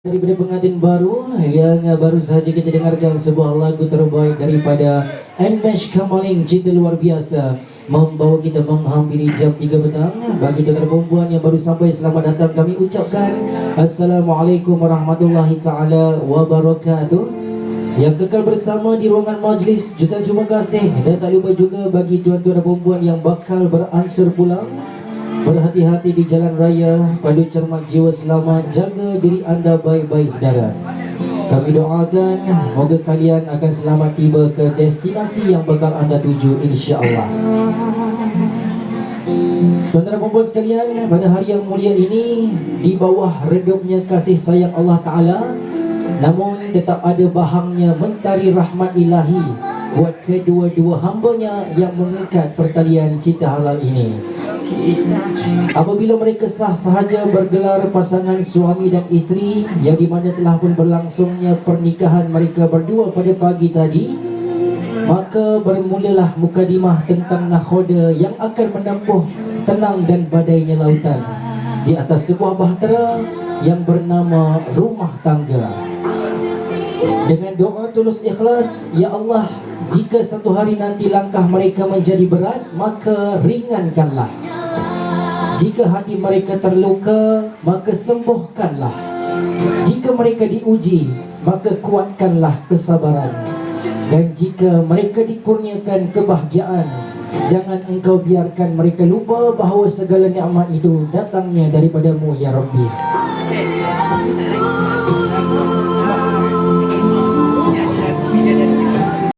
Daripada pengantin baru yang baru sahaja kita dengarkan sebuah lagu terbaik daripada Nmesh Kamaling, Cinta Luar Biasa, membawa kita menghampiri jam 3 petang. Bagi tuan-tuan perempuan yang baru sampai, selamat datang kami ucapkan Assalamualaikum warahmatullahi taala wabarakatuh. Yang kekal bersama di ruangan majlis, jutaan terima kasih. Dan tak lupa juga bagi tuan-tuan dan perempuan yang bakal beransur pulang, berhati-hati di jalan raya, pandu cermat jiwa selamat, jaga diri anda baik-baik saudara. Kami doakan moga kalian akan selamat tiba ke destinasi yang bakal anda tuju, insya-Allah. Tuan-tuan dan puan sekalian, pada hari yang mulia ini, di bawah redupnya kasih sayang Allah Ta'ala, namun tetap ada bahangnya mentari rahmat ilahi buat kedua-dua hambanya yang mengikat pertalian cinta halal ini. Apabila mereka sah sahaja bergelar pasangan suami dan isteri, yang dimana telah pun berlangsungnya pernikahan mereka berdua pada pagi tadi, maka bermulalah mukadimah tentang nakhoda yang akan menempuh tenang dan badainya lautan di atas sebuah bahtera yang bernama rumah tangga. Dengan doa tulus ikhlas, ya Allah, jika satu hari nanti langkah mereka menjadi berat, maka ringankanlah. Jika hati mereka terluka, maka sembuhkanlah. Jika mereka diuji, maka kuatkanlah kesabaran. Dan jika mereka dikurniakan kebahagiaan, jangan engkau biarkan mereka lupa bahawa segala nikmat itu datangnya daripadamu, ya Rabbi.